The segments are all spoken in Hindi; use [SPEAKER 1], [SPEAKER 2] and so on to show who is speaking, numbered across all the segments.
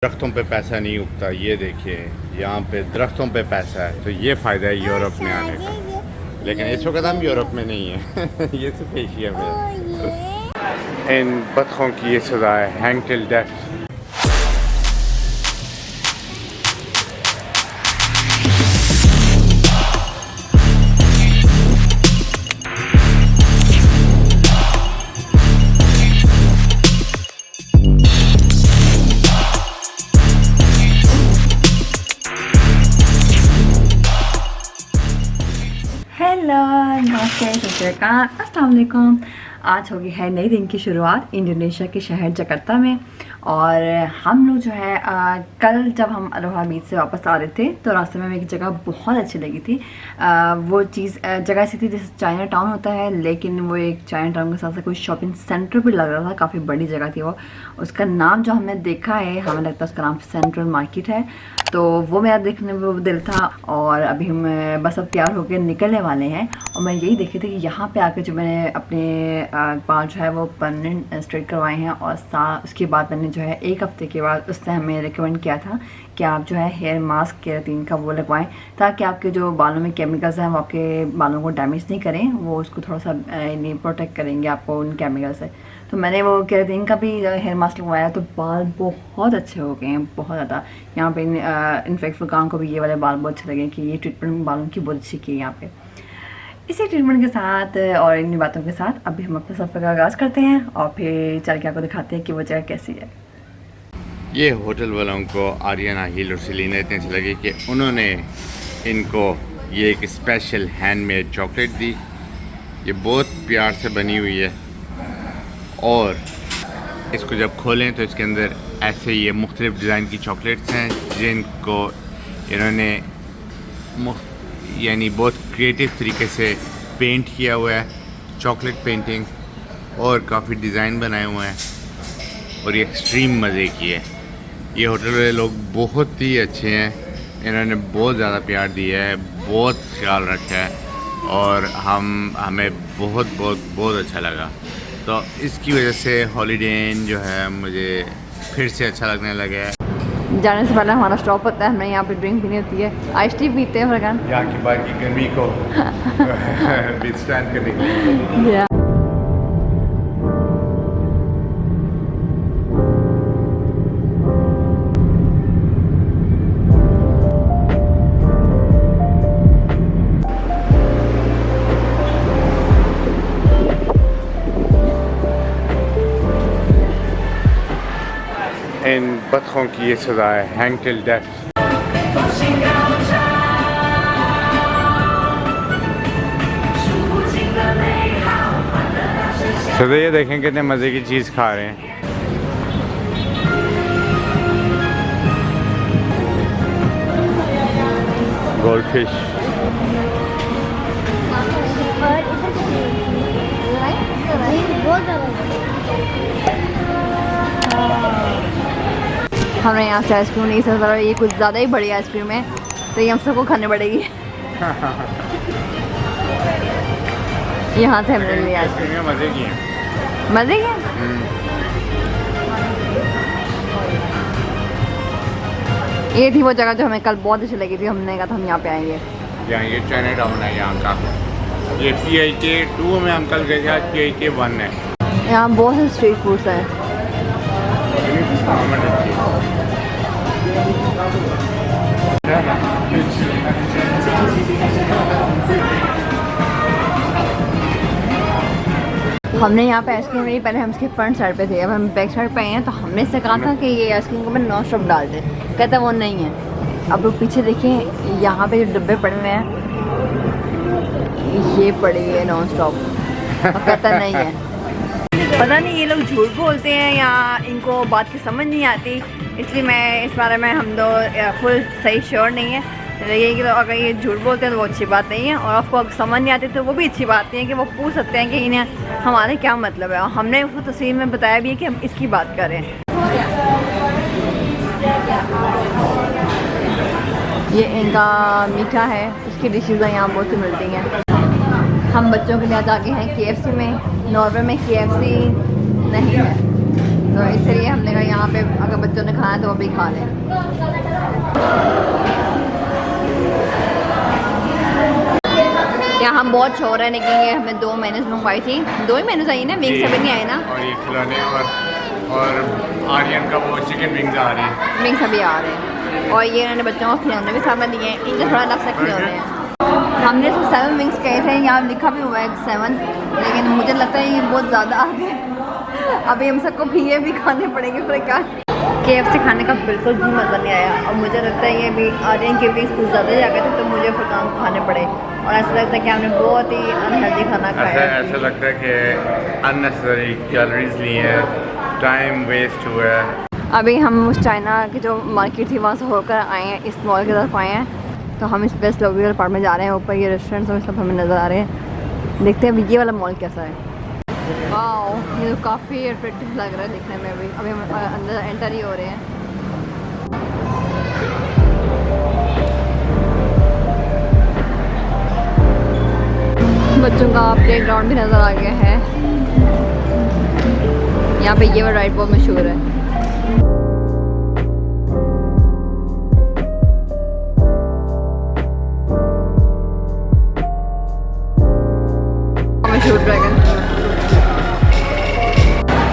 [SPEAKER 1] दरख्तों पे पैसा नहीं उगता, ये देखिए यहाँ पे दरख्तों पे पैसा है, तो ये फ़ायदा है यूरोप में आने का। लेकिन इस वक्त हम यूरोप में नहीं है ये सिर्फ एशिया में है। इन बतखों की ये सज़ा है, हैंग टिल डेथ।
[SPEAKER 2] हेलो, नमस्ते, सत श्री अकाल, अस्सलाम वालेकुम। आज होगी है नई दिन की शुरुआत इंडोनेशिया के शहर जकार्ता में। और हम लोग जो है कल जब हम अलोहा बीच से वापस आ रहे थे तो रास्ते में हमें एक जगह बहुत अच्छी लगी थी। वो चीज़ जगह ऐसी थी जैसे चाइना टाउन होता है, लेकिन वो एक चाइना टाउन के साथ साथ कोई शॉपिंग सेंटर भी लग रहा था। काफ़ी बड़ी जगह थी वो। उसका नाम जो हमने देखा है, हमें लगता है उसका नाम सेंट्रल मार्केट है। तो वो मेरा देखने में वो दिल था। और अभी हम बस अब तैयार होकर निकलने वाले हैं। और मैं यही देखी थी कि यहाँ पे आके जो मैंने अपने बाल जो है वो परमानेंट स्ट्रेट करवाए हैं। और उसके बाद मैंने जो है एक हफ्ते के बाद उसने हमें रिकमेंड किया था कि आप जो है हेयर मास्क केराटिन का वो लगवाएं, ताकि आपके जो बालों में केमिकल्स हैं वो आपके बालों को डैमेज नहीं करें, वो उसको थोड़ा सा नहीं प्रोटेक्ट करेंगे आपको उन केमिकल से। तो मैंने वो केराटिन का भी हेयर मास्क लगवाया तो बाल बहुत अच्छे हो गए हैं, बहुत ज़्यादा। यहाँ पे इनफैक्ट फुकान को भी ये वाले बाल बहुत अच्छे लगे कि ये ट्रीटमेंट बालों की बहुत अच्छी की है यहाँ पे। इसी ट्रीटमेंट के साथ और इन बातों के साथ अभी हम अपने सफ़र का आगाज़ करते हैं और फिर चल के आपको दिखाते हैं कि वो जगह कैसी है।
[SPEAKER 1] ये होटल वालों को आर्यन आहिल और सेलिना इतने अच्छे लगे कि उन्होंने इनको ये एक स्पेशल हैंडमेड चॉकलेट दी। ये बहुत प्यार से बनी हुई है और इसको जब खोलें तो इसके अंदर ऐसे ये मुख्तलिफ़ डिज़ाइन की चॉकलेट्स हैं जिनको इन्होंने यानी बहुत क्रिएटिव तरीके से पेंट किया हुआ है, चॉकलेट पेंटिंग, और काफ़ी डिज़ाइन बनाए हुए हैं और ये एक्सट्रीम मज़े की है। ये होटल वाले लोग बहुत ही अच्छे हैं, इन्होंने बहुत ज़्यादा प्यार दिया है, बहुत ख्याल रखा है और हमें बहुत बहुत बहुत अच्छा लगा। तो इसकी वजह से हॉलीडे इन जो है मुझे फिर से अच्छा लगने लगा है।
[SPEAKER 2] जाने से पहले हमारा स्टॉप होता है, हमें यहाँ पे ड्रिंक पीनी होती है, आइस टी पीते हैं फरगान
[SPEAKER 1] यहाँ की बात की गर्मी को विथस्टैंड करने के लिए। इन बतखों की ये सज़ा है, हैंग टिल डेथ। तो ये देखें कितने मज़े की चीज़ खा रहे हैं। Gold fish. हमने यहाँ से आइसक्रीम नहीं सकता, ये कुछ ज़्यादा ही बड़ी आइसक्रीम है तो ये हम सबको खाने पड़ेगी। यहाँ से हमने ली आइसक्रीम, मज़े की है,
[SPEAKER 2] मज़े की। ये थी वो जगह जो हमें कल बहुत अच्छी लगी थी, हमने कहा था हम यहाँ पे आएंगे।
[SPEAKER 1] यहाँ ये चाइना टाउन है यहाँ का। ये PIK 2 में हम कल गए थे, आज PIK 1 है।
[SPEAKER 2] यहाँ बहुत से स्ट्रीट फूड्स हैं। हमने यहाँ पे आइसक्रीम नहीं, पहले हम इसके फ्रंट साइड पे थे, अब हम बैक साइड पे आए हैं। तो हमने इससे कहा था कि ये आइसक्रीम को मैं नॉन स्टॉप डाल दे, कहता वो नहीं है। अब लोग पीछे देखें, यहाँ पे जो डब्बे पड़े हुए हैं ये पड़े हैं नॉन स्टॉप, कहता नहीं है। पता नहीं ये लोग झूठ बोलते हैं या इनको बात की समझ नहीं आती, इसलिए मैं इस बारे में हम लोग फुल सही श्योर नहीं है। ये कि अगर ये झूठ बोलते हैं तो वो अच्छी बात नहीं है, और आपको अगर समझ नहीं आती तो वो भी अच्छी बात नहीं है कि वो पूछ सकते हैं कि इन्हें हमारे क्या मतलब है। और हमने उसको तस्वीर में बताया भी है कि हम इसकी बात करें। ये इनका मीठा है, इसकी डिशेज़ यहाँ बहुत सी मिलती हैं। हम बच्चों के लिए आज आगे हैं KFC में। नॉर्वे में KFC नहीं है, तो इसलिए हमने कहा यहाँ पे अगर बच्चों ने खाना है तो वो भी खा लें। यहाँ बहुत शोर है, लेकिन ये हमने 2 मेन्यूज मंगवाई थी। 2 ही मेन्यूज आई ना, विंग्स अभी नहीं आए ना।
[SPEAKER 1] और ये खिलौने और आर्यन का वो चिकन विंग्स आ रही है।
[SPEAKER 2] विंग्स अभी आ रहे हैं और ये इन्होंने बच्चों को खिलौने भी साथ दिए हैं। इनके थोड़ा अलग से खिलौने हैं। हमने तो 7 विंग्स कहे थे, यहाँ लिखा भी हुआ है 7, लेकिन मुझे लगता है ये बहुत ज़्यादा आ गए। अभी हम सबको ये भी खाने पड़ेंगे फिर क्या। KFC खाने का बिल्कुल भी मज़ा नहीं आया और मुझे लगता है ये भी आर्यन के विंग्स कुछ ज़्यादा ही आ गए थे, तो मुझे फिर काम खाने पड़े और ऐसा लगता है कि हमने बहुत ही अनहेल्दी खाना खाया।
[SPEAKER 1] ऐसा लगता है कि अननेसेसरी कैलोरीज ली हैं, टाइम वेस्ट हुआ है।
[SPEAKER 2] अभी हम उस चाइना की जो मार्केट थी वहाँ से होकर आए हैं, इस मॉल की तरफ आए हैं। तो हम इस वेस्ट लग्जरी पार्ट में जा रहे हैं। ऊपर ये रेस्टोरेंट्स और सब हमें नज़र आ रहे हैं। देखते हैं अभी ये वाला मॉल कैसा है। वाओ, ये तो काफ़ी अट्रैक्टिव लग रहा है देखने में। अभी हम अंदर एंटर ही हो रहे हैं। बच्चों का प्ले ग्राउंड भी नज़र आ गया है। यहाँ पे ये वाला राइड बहुत मशहूर है।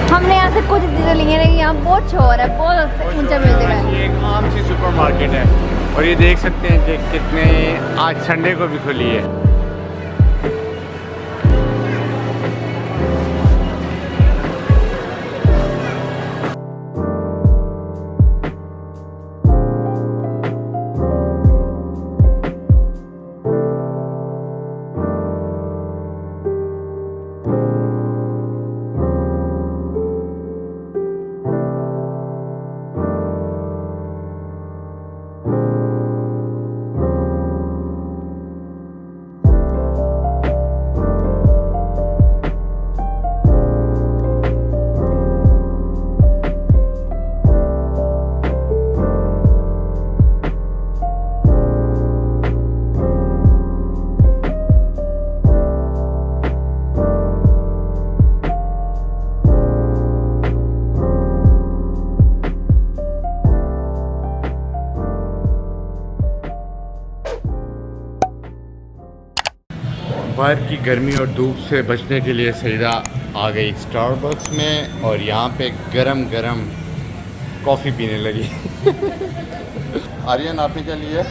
[SPEAKER 2] हमने यहाँ से कुछ चीज़ें ली हैं, लेकिन यहाँ बहुत शोर है, बहुत ऊंचा म्यूजिक है।
[SPEAKER 1] ये एक आम सी सुपरमार्केट है और ये देख सकते हैं कि कितने आज संडे को भी खुली है। बाहर की गर्मी और धूप से बचने के लिए सईदा आ गई स्टारबक्स में और यहाँ पे गरम गरम कॉफ़ी पीने लगी। आर्यन आपने क्या लिया?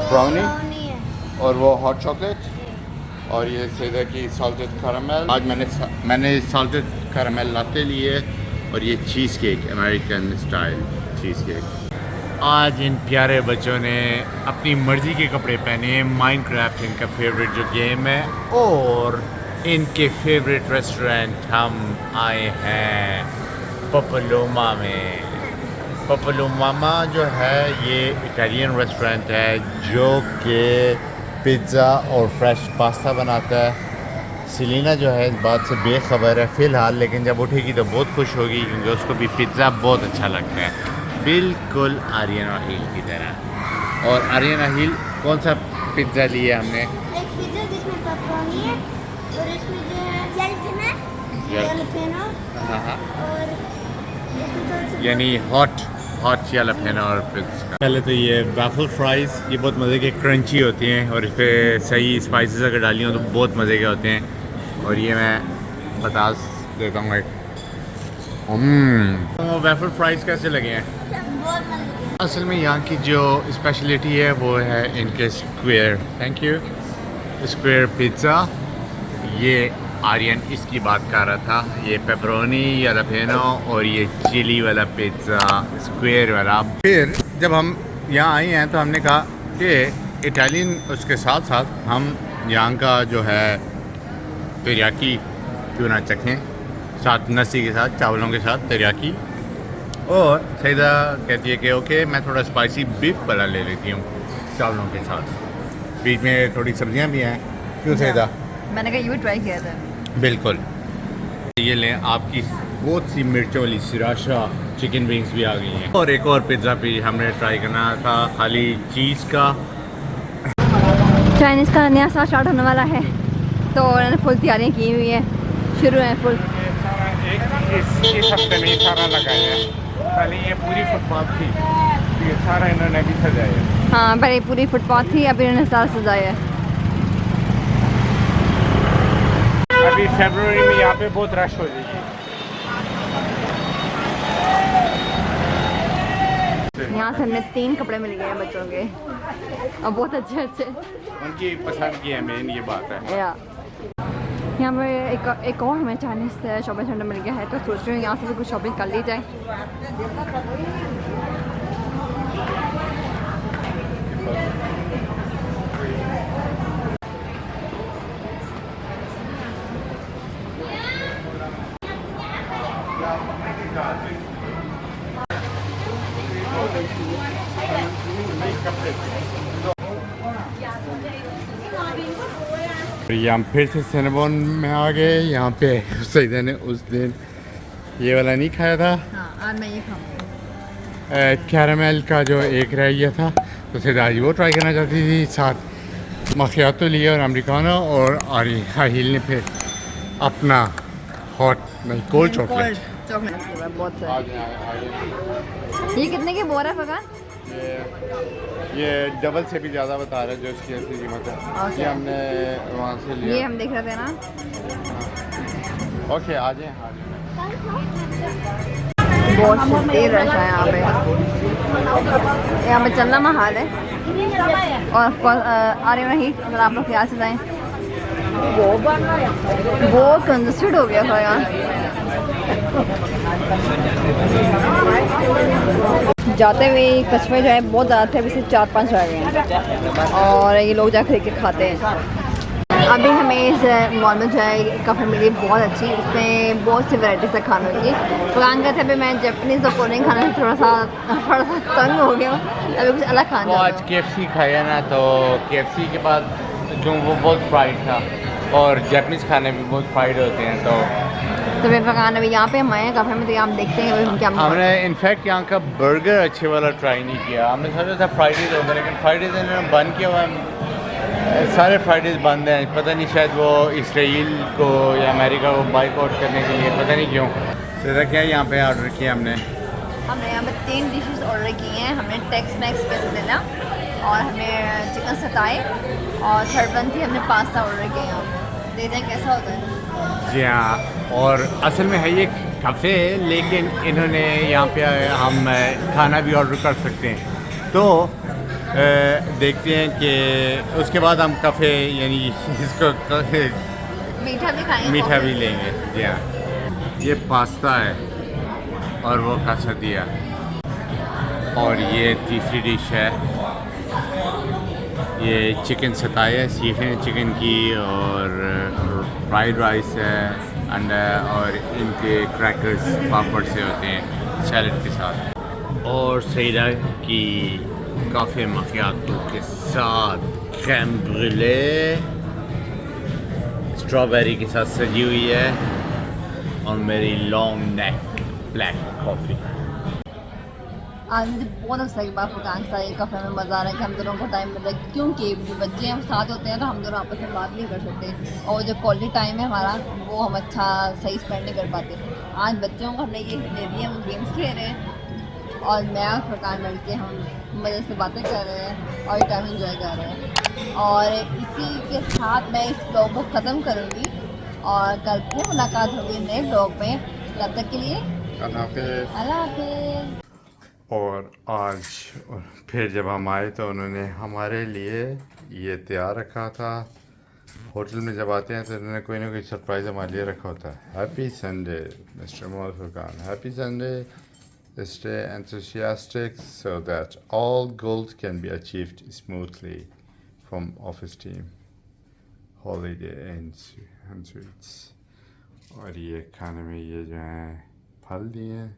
[SPEAKER 1] ब्राउनी और वो हॉट चॉकलेट और ये सईदा की सॉल्टेड कैरामेल। आज मैंने सॉल्टेड कैरामेल लाते लिए और ये cheese cake, American style cheese cake. आज इन प्यारे बच्चों ने अपनी मर्ज़ी के कपड़े पहने हैं। माइनक्राफ्ट इनका फेवरेट जो गेम है और इनके फेवरेट रेस्टोरेंट हम आए हैं पपलोमा में। पपलोमा जो है ये इटालियन रेस्टोरेंट है जो कि पिज़्ज़ा और फ्रेश पास्ता बनाता है। सेलिना जो है इस बात से बेखबर है फ़िलहाल, लेकिन जब उठेगी तो बहुत खुश होगी क्योंकि उसको भी पिज़्ज़ा बहुत अच्छा लगता है, बिल्कुल आर्यन अहील की तरह। और आर्यन अहील कौन सा पिज़्ज़ा लिया हमने?
[SPEAKER 3] एक पिज़्ज़ा जिसमें पेपरोनी है और इसमें जो है जैलपेनो
[SPEAKER 1] हाँ
[SPEAKER 3] और
[SPEAKER 1] यानी हॉट जैलपेनो और पिज़्ज़ा। पहले तो ये वैफल फ्राइज़, ये बहुत मज़े के क्रंची होती हैं और इस पर सही स्पाइसेस अगर डाली हो तो बहुत मज़े के होते हैं। और ये मैं बता देता हूँ एक वैफल फ्राइज़ कैसे लगे हैं?
[SPEAKER 3] बहुत मज़े।
[SPEAKER 1] असल में यहाँ की जो स्पेशलिटी है वो है इनके square, thank you, square pizza. ये आर्यन इसकी बात कर रहा था, ये पेपरोनी जैलपेनो और ये चिली वाला पिज़्ज़ा स्क्वायर वाला। फिर जब हम यहाँ आए हैं तो हमने कहा कि इटालियन उसके साथ साथ हम यहाँ का जो है तेरियाकी क्यों ना चखें, साथ नसी के साथ, चावलों के साथ तेरियाकी। और सईदा कहती है कि ओके मैं थोड़ा स्पाइसी बीफ वाला ले लेती हूँ चावलों के साथ, बीच में थोड़ी सब्जियाँ भी हैं। क्यों सईदा?
[SPEAKER 2] मैंने कहा ये भी ट्राई किया था।
[SPEAKER 1] बिल्कुल। ये लें आपकी बहुत सी मिर्चों वाली सिराशा चिकन विंग्स भी आ गई हैं। और एक और पिज़्ज़ा भी हमने ट्राई करना था, खाली चीज़ का।
[SPEAKER 2] चाइनीज़ का नया साल स्टार्ट होने वाला है तो उन्होंने फुल तैयारियाँ की हुई हैं, शुरू हैं फुल।
[SPEAKER 1] इस हफ्ते में सारा लगाया है। पहले ये पूरी फुटपाथ थी, ये सारा इन्होंने अभी सजाया है।
[SPEAKER 2] हाँ, पहले पूरी फुटपाथ थी, अभी इन्होंने सारा सजाया है।
[SPEAKER 1] अभी फरवरी में यहाँ पे बहुत रश हो जाएगी।
[SPEAKER 2] यहाँ से हमने 3 कपड़े मिल गए हैं बच्चों के, और बहुत अच्छे अच्छे।
[SPEAKER 1] उनकी पसंद की है, मेन ये बात है।
[SPEAKER 2] यहाँ पर एक और हमें चाइनीज़ शॉपिंग सेंटर मिल गया है, तो सोच रही हूँ यहाँ से भी कुछ शॉपिंग कर ली जाए।
[SPEAKER 1] यहाँ फिर से सिनेमॉन में आ गए। यहाँ पे सईदा ने उस दिन ये वाला नहीं खाया था,
[SPEAKER 2] हाँ, आज मैं ये खाऊंगी।
[SPEAKER 1] कैरामेल का जो एक रह गया था, तो सईदा आज वो ट्राई करना चाहती थी। साथ मखियातो लिया और अमेरिकानो, और हाहिल ने फिर अपना हॉट नहीं कोल्ड चॉकलेट।
[SPEAKER 2] बहुत सारे। ये कितने की बोरा है फगा?
[SPEAKER 1] ये डबल से भी ज़्यादा बता रहा है जो इसकी असली कीमत है। ये हमने वहाँ से लिया।
[SPEAKER 2] ये हम देख रहे थे ना।
[SPEAKER 1] ओके, आ जाए।
[SPEAKER 2] बहुत देर रश है यहाँ पे। यहाँ पे चलना महाल है, और आ रही नहीं अगर आप लोग यहाँ से जाएँ। बहुत कंजस्टेड हो गया था यहाँ। जाते हुए कस्टमर जो है बहुत ज़्यादा थे, अभी से 4-5 रह गए हैं, और ये लोग जा खरीद के खाते हैं। अभी हमें इस मॉल में जो है काफ़ी मिली बहुत अच्छी, उसमें बहुत सी वैरायटी से खानों की। प्लान करते अभी मैं जापानीज़ और कोरियन खाने से थोड़ा सा तंग हो गया हूँ, अभी कुछ अलग खाना
[SPEAKER 1] वो आज KFC खाया ना, तो KFC के बाद जो वो बहुत फ्राइड था, और जापानीज़ खाने भी बहुत फ्राइड होते हैं। तो
[SPEAKER 2] फिर पकाना अभी यहाँ पे हम आए हैं काफ़ी में, तो यहाँ हम देखते हैं हम क्या।
[SPEAKER 1] हमने इनफैक्ट यहाँ का बर्गर अच्छे वाला ट्राई नहीं किया। हमने सोचा था फ्राइडेज होगा, लेकिन फ्राइडेज इन्होंने बंद किया हुआ है। सारे फ्राइडेज बंद हैं, पता नहीं शायद वो इसराइल को या अमेरिका को बाइकआउट करने के लिए, पता नहीं क्यों। तो क्या यहाँ पे ऑर्डर किया हमने
[SPEAKER 2] यहाँ पे 3 डिशेस ऑर्डर की हैं। हमने टेक्स मैक्स पैसे देना, और हमें चिकन सताए, और थर्ड वन थी हमने पास्ता ऑर्डर किया यहाँ पे। देखते हैं कैसा होता है।
[SPEAKER 1] जी हाँ, और असल में है ये काफ़े, लेकिन इन्होंने यहाँ पे हम खाना भी ऑर्डर कर सकते हैं। तो देखते हैं कि उसके बाद हम काफ़े यानी इसको
[SPEAKER 2] मीठा भी खाएंगे,
[SPEAKER 1] मीठा भी लेंगे। जी हाँ, ये पास्ता है और वो कासादिया, और ये तीसरी डिश है, ये चिकन सताया है, सीखें चिकन की, और फ्राइड राइस है, अंडा, और इनके क्रैकर्स पापड़ से होते हैं सैलड के साथ, और सईदा की काफ़े मखियातो के साथ crème brûlée स्ट्रॉबेरी के साथ सजी हुई है, और मेरी लॉन्ग नेक ब्लैक कॉफ़ी।
[SPEAKER 2] आज मुझे बहुत अच्छा लगा बात फुकान सा ये काफ़े में मज़ा आ रहा है कि हम दोनों को टाइम मिल रहा है, क्योंकि जो बच्चे हम साथ होते हैं तो हम दोनों आपस में बात नहीं कर सकते, और जो क्वालिटी टाइम है हमारा वो हम अच्छा सही स्पेंड नहीं कर पाते। आज बच्चों को हमने ये दे दिए, हम गेम्स खेल रहे हैं, और मैं और फुकान मिल के हम मज़े से बातें कर रहे हैं और टाइम इंजॉय कर रहे हैं। और इसी के साथ मैं इस ब्लॉग को ख़त्म करूँगी, और कल फिर मुलाकात होगी नए ब्लॉग में। तब तक के लिए अल्लाह हाफ़िज़।
[SPEAKER 1] और आज फिर जब हम आए तो उन्होंने हमारे लिए ये तैयार रखा था। होटल में जब आते हैं तो उन्होंने कोई ना कोई सरप्राइज़ हमारे लिए रखा होता है। Happy Sunday mister Mohammad Furqan, happy Sunday, stay enthusiastic so that all goals can be achieved smoothly from office team, holiday and sweets। और ये खाने में ये जो है फल दिए हैं।